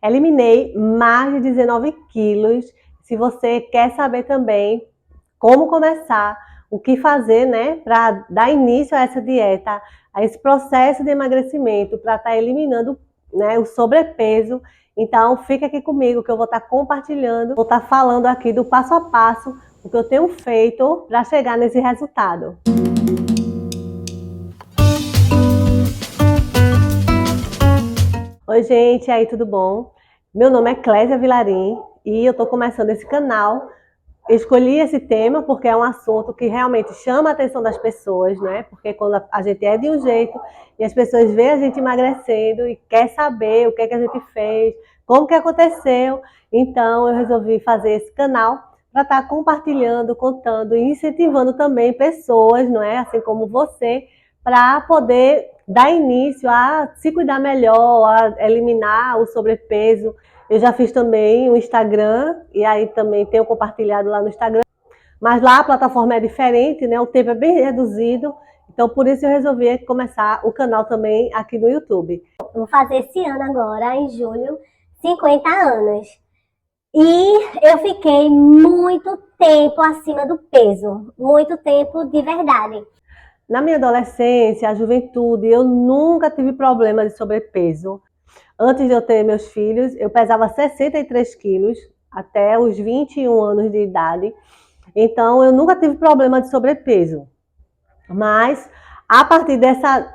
Eliminei mais de 19 quilos. Se você quer saber também como começar, o que fazer, né, para dar início a essa dieta, a esse processo de emagrecimento, para estar eliminando, né, o sobrepeso, então fica aqui comigo que eu vou estar compartilhando, vou estar falando aqui do passo a passo, o que eu tenho feito para chegar nesse resultado. Oi, gente, e aí, tudo bom? Meu nome é Clésia Vilarim e eu estou começando esse canal. Eu escolhi esse tema porque é um assunto que realmente chama a atenção das pessoas, né? Porque quando a gente é de um jeito e as pessoas veem a gente emagrecendo e quer saber o que é que a gente fez, como que aconteceu, então eu resolvi fazer esse canal para estar compartilhando, contando e incentivando também pessoas, não é? Assim como você, para poder dar início a se cuidar melhor, a eliminar o sobrepeso. Eu já fiz também o Instagram, e aí também tenho compartilhado lá no Instagram, mas lá a plataforma é diferente, né? O tempo é bem reduzido, então por isso eu resolvi começar o canal também aqui no YouTube. Vou fazer esse ano agora, em julho, 50 anos. E eu fiquei muito tempo acima do peso, muito tempo de verdade. Na minha adolescência, a juventude, eu nunca tive problema de sobrepeso. Antes de eu ter meus filhos, eu pesava 63 quilos até os 21 anos de idade. Então, eu nunca tive problema de sobrepeso. Mas, a partir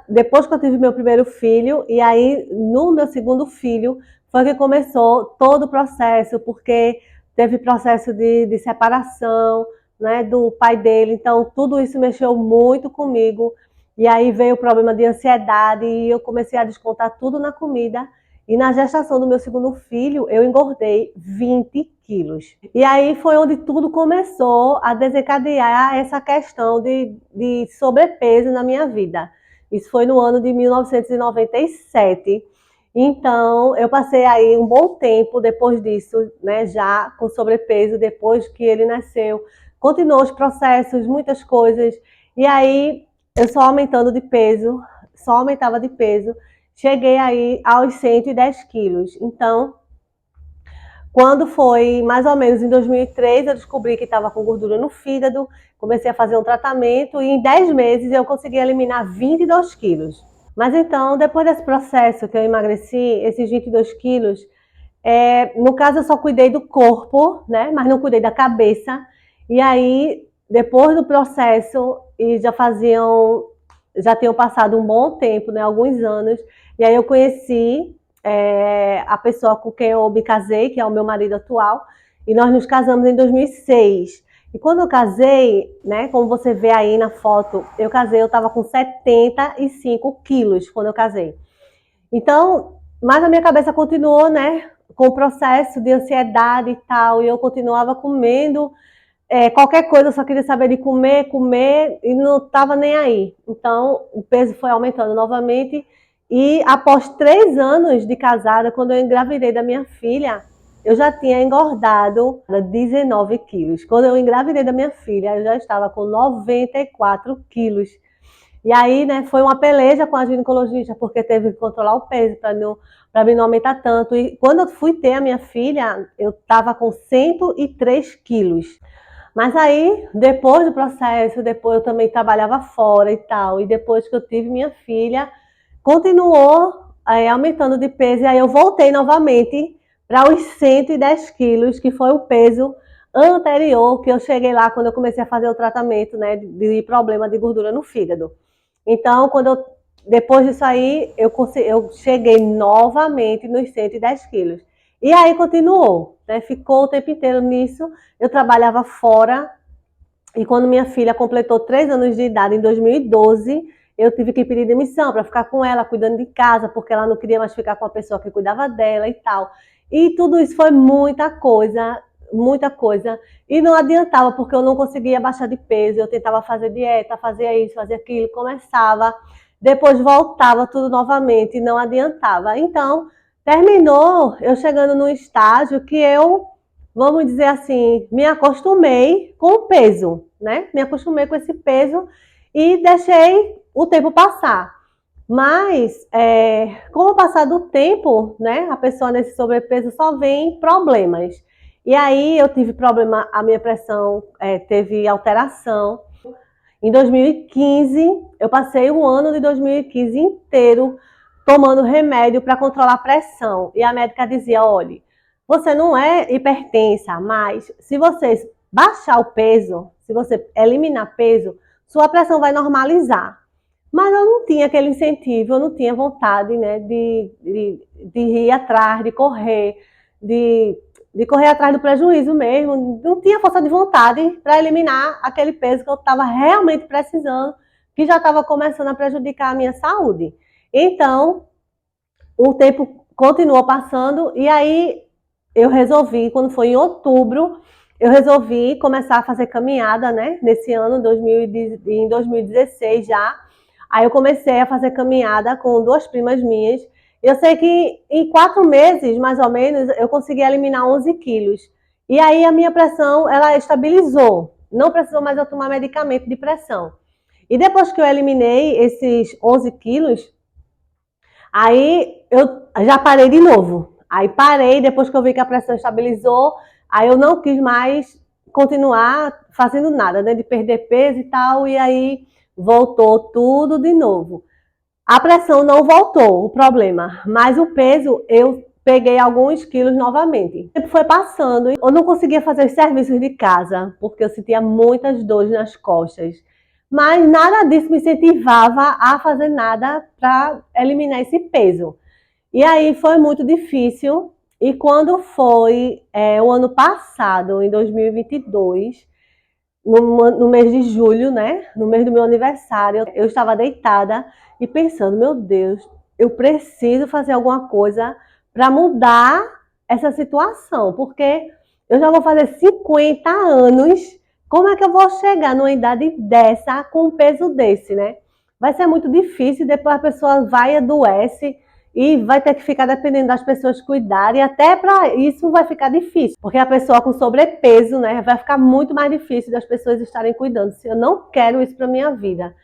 depois que eu tive meu primeiro filho, e aí no meu segundo filho, foi que começou todo o processo, porque teve processo de separação, né, do pai dele. Então, tudo isso mexeu muito comigo. E aí veio o problema de ansiedade e eu comecei a descontar tudo na comida. E na gestação do meu segundo filho, eu engordei 20 quilos. E aí foi onde tudo começou a desencadear essa questão de sobrepeso na minha vida. Isso foi no ano de 1997. Então, eu passei aí um bom tempo depois disso, né, já com sobrepeso, depois que ele nasceu. Continuou os processos, muitas coisas. E aí, eu só aumentando de peso, só aumentava de peso. Cheguei aí aos 110 quilos. Então, quando foi mais ou menos em 2003, eu descobri que estava com gordura no fígado, comecei a fazer um tratamento e em 10 meses eu consegui eliminar 22 quilos. Mas então, depois desse processo que eu emagreci, esses 22 quilos, no caso eu só cuidei do corpo, né? Mas não cuidei da cabeça. E aí, depois do processo, e já tinham passado um bom tempo, né? Alguns anos, e aí eu conheci a pessoa com quem eu me casei, que é o meu marido atual, e nós nos casamos em 2006. E quando eu casei, né, como você vê aí na foto, eu estava com 75 quilos quando eu casei. Então, mas a minha cabeça continuou, né, com o processo de ansiedade e tal, e eu continuava comendo qualquer coisa, eu só queria saber de comer, comer, e não estava nem aí. Então, o peso foi aumentando novamente, e após 3 anos de casada, quando eu engravidei da minha filha, eu já tinha engordado 19 quilos. Quando eu engravidei da minha filha, eu já estava com 94 quilos. E aí, né, foi uma peleja com a ginecologista, porque teve que controlar o peso para mim não aumentar tanto. E quando eu fui ter a minha filha, eu estava com 103 quilos. Mas aí, depois do processo, depois eu também trabalhava fora e tal. E depois que eu tive minha filha, continuou aumentando de peso. E aí eu voltei novamente para os 110 quilos, que foi o peso anterior que eu cheguei lá quando eu comecei a fazer o tratamento, né, de problema de gordura no fígado. Então, depois disso aí, eu cheguei novamente nos 110 quilos. E aí continuou, né? Ficou o tempo inteiro nisso. Eu trabalhava fora e quando minha filha completou 3 anos de idade, em 2012, eu tive que pedir demissão para ficar com ela, cuidando de casa, porque ela não queria mais ficar com a pessoa que cuidava dela e tal. E tudo isso foi muita coisa, muita coisa. E não adiantava, porque eu não conseguia baixar de peso. Eu tentava fazer dieta, fazia isso, fazia aquilo, começava, depois voltava tudo novamente e não adiantava. Então, terminou eu chegando num estágio que eu, vamos dizer assim, me acostumei com o peso, né? Me acostumei com esse peso e deixei o tempo passar. Mas, com o passar do tempo, né, a pessoa nesse sobrepeso só vem problemas. E aí eu tive problema, a minha pressão teve alteração. Em 2015, eu passei o ano de 2015 inteiro tomando remédio para controlar a pressão. E a médica dizia, olha, você não é hipertensa, mas se você baixar o peso, se você eliminar peso, sua pressão vai normalizar. Mas eu não tinha aquele incentivo, eu não tinha vontade, né, de ir atrás, de correr atrás do prejuízo mesmo. Não tinha força de vontade para eliminar aquele peso que eu estava realmente precisando, que já estava começando a prejudicar a minha saúde. Então, o tempo continuou passando e aí eu resolvi, quando foi em outubro, eu resolvi começar a fazer caminhada, né, nesse ano, em 2016 já. Aí eu comecei a fazer caminhada com duas primas minhas. Eu sei que em 4 meses, mais ou menos, eu consegui eliminar 11 quilos. E aí a minha pressão, ela estabilizou. Não precisou mais eu tomar medicamento de pressão. E depois que eu eliminei esses 11 quilos, aí eu já parei de novo. Aí parei, depois que eu vi que a pressão estabilizou, aí eu não quis mais continuar fazendo nada, né? De perder peso e tal, e aí voltou tudo de novo. A pressão não voltou, o problema, mas o peso eu peguei alguns quilos novamente. O tempo foi passando, eu não conseguia fazer os serviços de casa, porque eu sentia muitas dores nas costas. Mas nada disso me incentivava a fazer nada para eliminar esse peso. E aí foi muito difícil. E quando foi o ano passado, em 2022, no mês de julho, né? No mês do meu aniversário, eu estava deitada e pensando, meu Deus, eu preciso fazer alguma coisa para mudar essa situação, porque eu já vou fazer 50 anos. Como é que eu vou chegar numa idade dessa com um peso desse, né? Vai ser muito difícil, depois a pessoa vai e adoece e vai ter que ficar dependendo das pessoas cuidarem, e até para isso vai ficar difícil, porque a pessoa com sobrepeso, né, vai ficar muito mais difícil das pessoas estarem cuidando. Eu não quero isso para minha vida.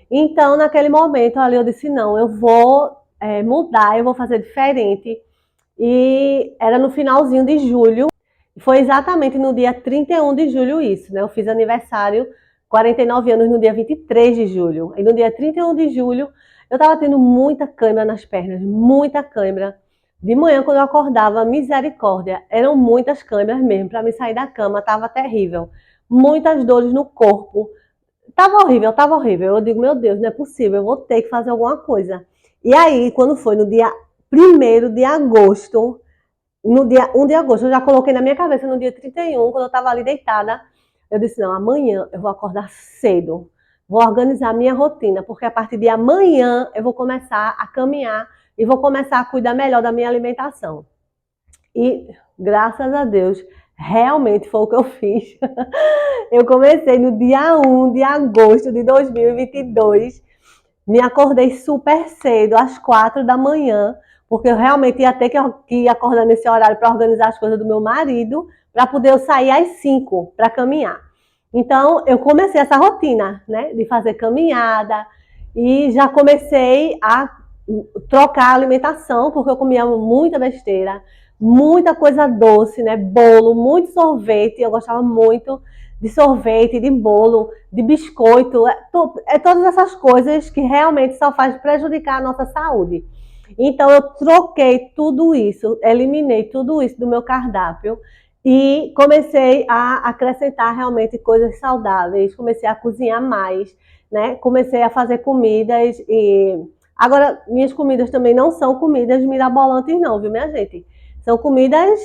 Então, naquele momento ali, eu disse, não, eu vou mudar, eu vou fazer diferente. E era no finalzinho de julho, foi exatamente no dia 31 de julho isso, né? Eu fiz aniversário, 49 anos, no dia 23 de julho. E no dia 31 de julho, eu tava tendo muita cãibra nas pernas, muita cãibra. De manhã, quando eu acordava, misericórdia, eram muitas câimbras mesmo. Para me sair da cama, tava terrível. Muitas dores no corpo. Tava horrível, tava horrível. Eu digo, meu Deus, não é possível, eu vou ter que fazer alguma coisa. E aí, quando foi no dia 1º de agosto, no dia 1 de agosto, eu já coloquei na minha cabeça, no dia 31, quando eu estava ali deitada, eu disse, não, amanhã eu vou acordar cedo, vou organizar a minha rotina, porque a partir de amanhã eu vou começar a caminhar e vou começar a cuidar melhor da minha alimentação. E, graças a Deus, realmente foi o que eu fiz. Eu comecei no dia 1 de agosto de 2022, me acordei super cedo, às 4 da manhã, porque eu realmente ia ter que acordar nesse horário para organizar as coisas do meu marido, para poder eu sair às 5 para caminhar. Então, eu comecei essa rotina, né, de fazer caminhada e já comecei a trocar a alimentação, porque eu comia muita besteira, muita coisa doce, né, bolo, muito sorvete, eu gostava muito de sorvete, de bolo, de biscoito, todas essas coisas que realmente só faz prejudicar a nossa saúde. Então eu troquei tudo isso, eliminei tudo isso do meu cardápio e comecei a acrescentar realmente coisas saudáveis, comecei a cozinhar mais, né? Comecei a fazer comidas e agora minhas comidas também não são comidas mirabolantes não, viu minha gente? São comidas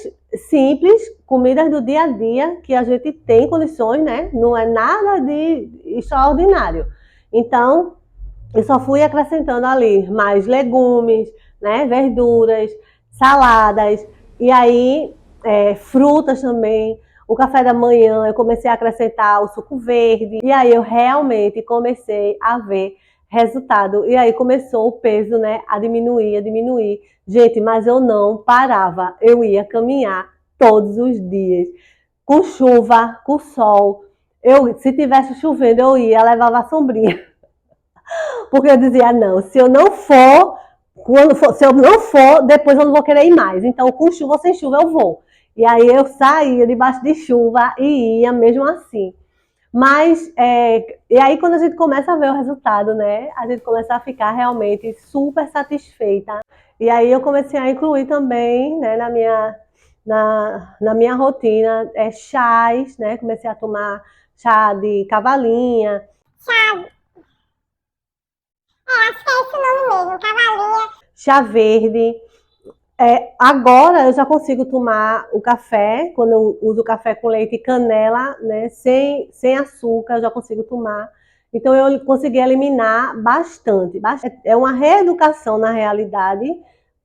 simples, comidas do dia a dia, que a gente tem condições, né? Não é nada de extraordinário. Então, eu só fui acrescentando ali mais legumes, né? Verduras, saladas, e aí frutas também. O café da manhã eu comecei a acrescentar o suco verde, e aí eu realmente comecei a ver resultado. E aí começou o peso, né, a diminuir, a diminuir. Gente, mas eu não parava. Eu ia caminhar todos os dias. Com chuva, com sol. Se tivesse chovendo, eu ia, levava a sombrinha. Porque eu dizia, não, se eu não for, se eu não for, depois eu não vou querer ir mais. Então, com chuva ou sem chuva, eu vou. E aí eu saía debaixo de chuva e ia mesmo assim. Mas, e aí quando a gente começa a ver o resultado, né? A gente começa a ficar realmente super satisfeita. E aí eu comecei a incluir também, né, na minha rotina, chás, né? Comecei a tomar chá de cavalinha. Chá. Acho que é esse nome mesmo, cavalinha. Chá verde. Agora eu já consigo tomar o café, quando eu uso café com leite e canela, né, sem açúcar, eu já consigo tomar. Então eu consegui eliminar bastante. É uma reeducação na realidade,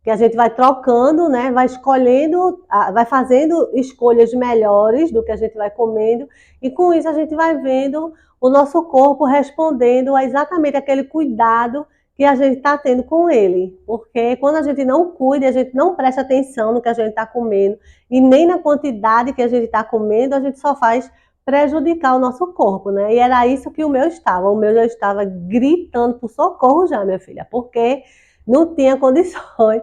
que a gente vai trocando, né, vai escolhendo, vai fazendo escolhas melhores do que a gente vai comendo, e com isso a gente vai vendo o nosso corpo respondendo a exatamente aquele cuidado que a gente está tendo com ele. Porque quando a gente não cuida, a gente não presta atenção no que a gente está comendo e nem na quantidade que a gente está comendo, a gente só faz prejudicar o nosso corpo, né? E era isso que o meu estava. O meu já estava gritando por socorro já, minha filha, porque não tinha condições.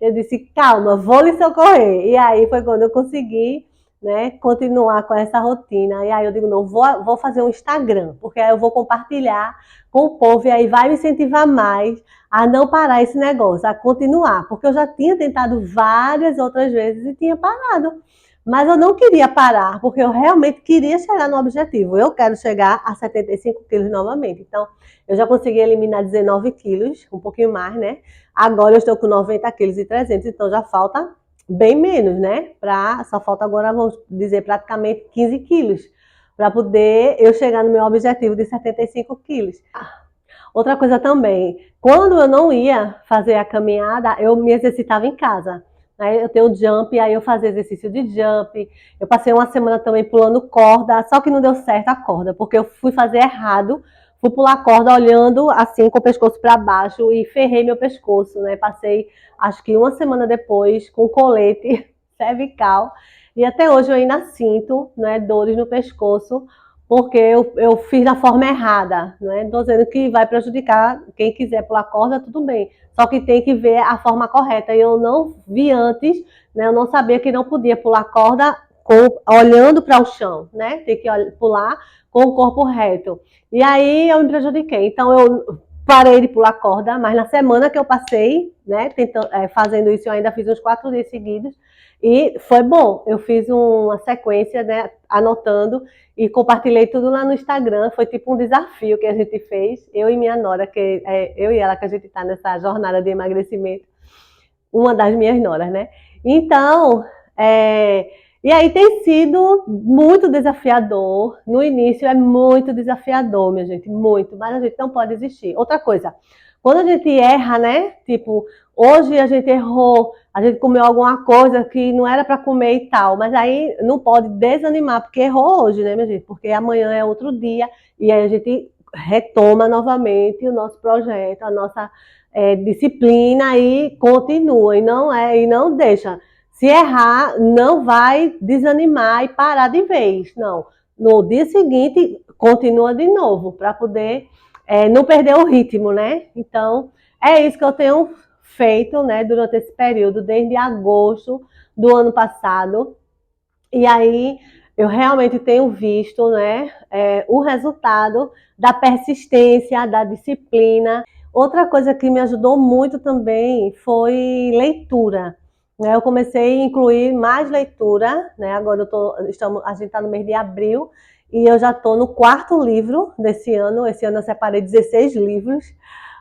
Eu disse, calma, vou lhe socorrer. E aí foi quando eu consegui, né, continuar com essa rotina. E aí eu digo, não, vou fazer um Instagram, porque aí eu vou compartilhar com o povo e aí vai me incentivar mais a não parar esse negócio, a continuar, porque eu já tinha tentado várias outras vezes e tinha parado. Mas eu não queria parar, porque eu realmente queria chegar no objetivo. Eu quero chegar a 75 quilos novamente. Então, eu já consegui eliminar 19 quilos, um pouquinho mais, né? Agora eu estou com 90 quilos e 300, então já falta bem menos, né? Só falta agora, vamos dizer, praticamente 15 quilos para poder eu chegar no meu objetivo de 75 quilos. Outra coisa também, quando eu não ia fazer a caminhada, eu me exercitava em casa. Né? Eu tenho jump, aí eu fazia exercício de jump. Eu passei uma semana também pulando corda, só que não deu certo a corda, porque eu fui fazer errado, fui pular corda olhando assim com o pescoço para baixo e ferrei meu pescoço, né? Passei, acho que uma semana depois, com colete cervical. E até hoje eu ainda sinto, né, dores no pescoço, porque eu fiz da forma errada, não é? Estou dizendo que vai prejudicar quem quiser pular corda, tudo bem. Só que tem que ver a forma correta. E eu não vi antes, né? Eu não sabia que não podia pular corda olhando para o chão, né? Tem que pular com o corpo reto. E aí eu me prejudiquei. Então eu parei de pular corda, mas na semana que eu passei, né, fazendo isso, eu ainda fiz uns 4 dias seguidos. E foi bom, eu fiz uma sequência, né, anotando e compartilhei tudo lá no Instagram. Foi tipo um desafio que a gente fez, eu e minha nora, que eu e ela que a gente está nessa jornada de emagrecimento, uma das minhas noras, né? Então, e aí tem sido muito desafiador. No início é muito desafiador, minha gente, muito, mas a gente não pode desistir. Outra coisa, quando a gente erra, né? Tipo, hoje a gente errou, a gente comeu alguma coisa que não era para comer e tal, mas aí não pode desanimar, porque errou hoje, né, minha gente? Porque amanhã é outro dia e aí a gente retoma novamente o nosso projeto, a nossa disciplina e continua, e não deixa. Se errar, não vai desanimar e parar de vez, não. No dia seguinte, continua de novo, para poder não perder o ritmo, né? Então, é isso que eu tenho feito, né, durante esse período, desde agosto do ano passado. E aí, eu realmente tenho visto, né, o resultado da persistência, da disciplina. Outra coisa que me ajudou muito também foi leitura. Né? Eu comecei a incluir mais leitura, né? Agora a gente está no mês de abril e eu já estou no 4º livro desse ano. Esse ano eu separei 16 livros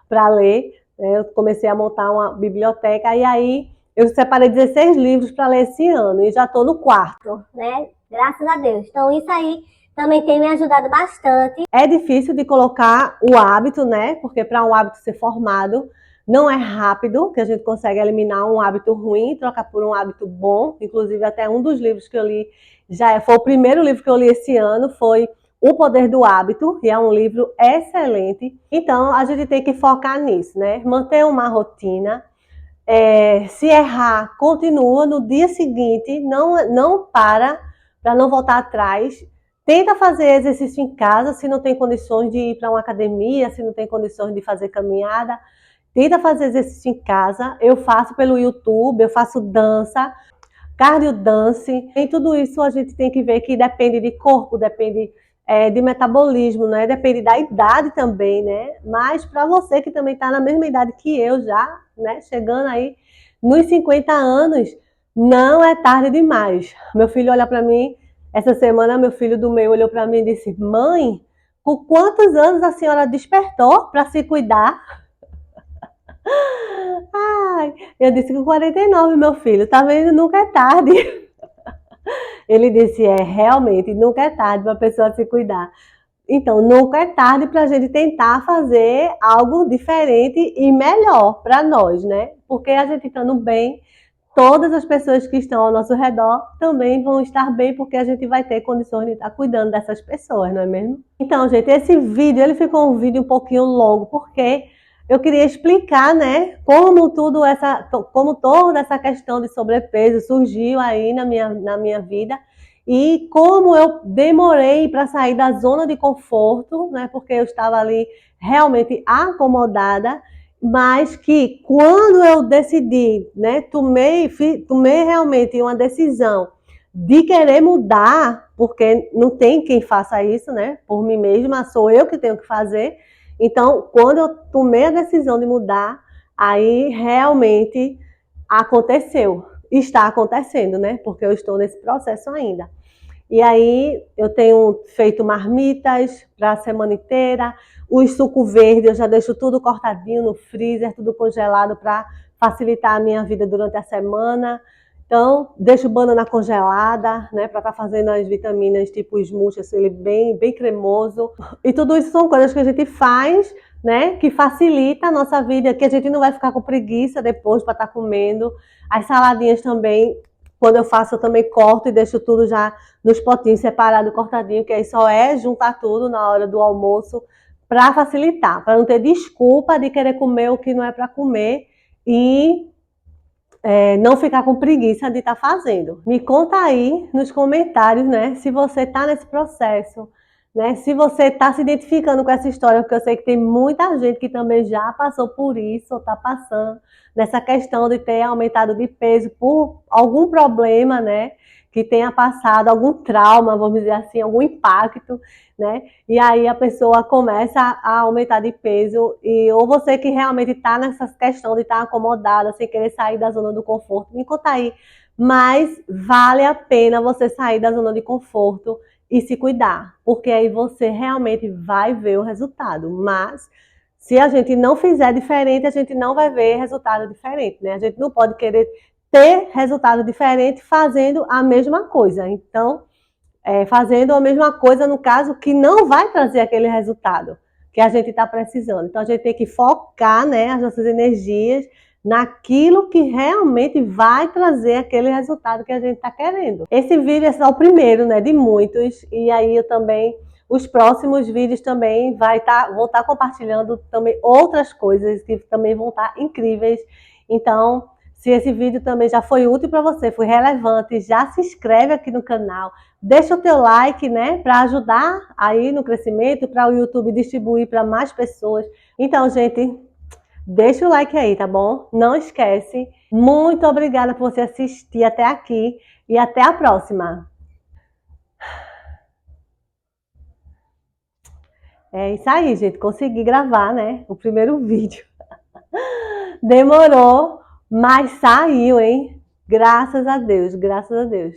para ler. Né? Eu comecei a montar uma biblioteca e aí eu separei 16 livros para ler esse ano e já estou no 4º. Né? Graças a Deus. Então isso aí também tem me ajudado bastante. É difícil de colocar o hábito, né? Porque para um hábito ser formado, não é rápido, que a gente consegue eliminar um hábito ruim e trocar por um hábito bom. Inclusive, até um dos livros que eu li, foi o primeiro livro que eu li esse ano, foi O Poder do Hábito, e é um livro excelente. Então, a gente tem que focar nisso, né? Manter uma rotina. Se errar, continua no dia seguinte, não para não voltar atrás. Tenta fazer exercício em casa, se não tem condições de ir para uma academia, se não tem condições de fazer caminhada. Tenta fazer exercício em casa. Eu faço pelo YouTube, eu faço dança, cardio dance. Em tudo isso a gente tem que ver que depende de corpo, depende de metabolismo, né? Depende da idade também, né? Mas para você que também está na mesma idade que eu já, né? Chegando aí nos 50 anos, não é tarde demais. Meu filho olha para mim, essa semana meu filho do meio olhou para mim e disse: "Mãe, com quantos anos a senhora despertou para se cuidar?" Ai, eu disse com 49, meu filho, tá vendo? Nunca é tarde. Ele disse: realmente, nunca é tarde para a pessoa se cuidar. Então, nunca é tarde para a gente tentar fazer algo diferente e melhor para nós, né? Porque a gente estando bem, todas as pessoas que estão ao nosso redor também vão estar bem, porque a gente vai ter condições de estar cuidando dessas pessoas, não é mesmo? Então, gente, esse vídeo, ele ficou um vídeo um pouquinho longo, porque eu queria explicar, né, como toda essa questão de sobrepeso surgiu aí na minha vida e como eu demorei para sair da zona de conforto, né, porque eu estava ali realmente acomodada, mas que quando eu decidi, né, tomei realmente uma decisão de querer mudar, porque não tem quem faça isso, né, por mim mesma, sou eu que tenho que fazer. Então, quando eu tomei a decisão de mudar, aí realmente aconteceu. Está acontecendo, né? Porque eu estou nesse processo ainda. E aí eu tenho feito marmitas para a semana inteira. O suco verde eu já deixo tudo cortadinho no freezer, tudo congelado para facilitar a minha vida durante a semana. Então, deixo banana congelada, né, para estar fazendo as vitaminas tipo smoothie, assim, ele bem cremoso. E tudo isso são coisas que a gente faz, né, que facilita a nossa vida, que a gente não vai ficar com preguiça depois para estar comendo. As saladinhas também, quando eu faço, eu também corto e deixo tudo já nos potinhos separado, cortadinho, que aí só é juntar tudo na hora do almoço para facilitar, para não ter desculpa de querer comer o que não é para comer e não ficar com preguiça de estar fazendo. Me conta aí nos comentários, né, se você está nesse processo, né, se você está se identificando com essa história, porque eu sei que tem muita gente que também já passou por isso, ou está passando nessa questão de ter aumentado de peso por algum problema, né, que tenha passado, algum trauma, vamos dizer assim, algum impacto, né? E aí a pessoa começa a aumentar de peso, ou você que realmente está nessa questão de estar acomodada, sem querer sair da zona do conforto, me conta aí. Mas vale a pena você sair da zona de conforto e se cuidar, porque aí você realmente vai ver o resultado. Mas se a gente não fizer diferente, a gente não vai ver resultado diferente, né? A gente não pode querer ter resultado diferente fazendo a mesma coisa. Então, fazendo a mesma coisa, no caso, que não vai trazer aquele resultado que a gente está precisando. Então, a gente tem que focar, né, as nossas energias naquilo que realmente vai trazer aquele resultado que a gente está querendo. Esse vídeo é só o primeiro, né, de muitos, e aí eu também, os próximos vídeos também vou estar compartilhando também outras coisas que também vão estar incríveis. Então, se esse vídeo também já foi útil para você, foi relevante, já se inscreve aqui no canal, deixa o teu like, né, para ajudar aí no crescimento, para o YouTube distribuir para mais pessoas. Então, gente, deixa o like aí, tá bom? Não esquece. Muito obrigada por você assistir até aqui e até a próxima. É isso aí, gente. Consegui gravar, né, o primeiro vídeo. Demorou, mas saiu, hein? Graças a Deus, graças a Deus.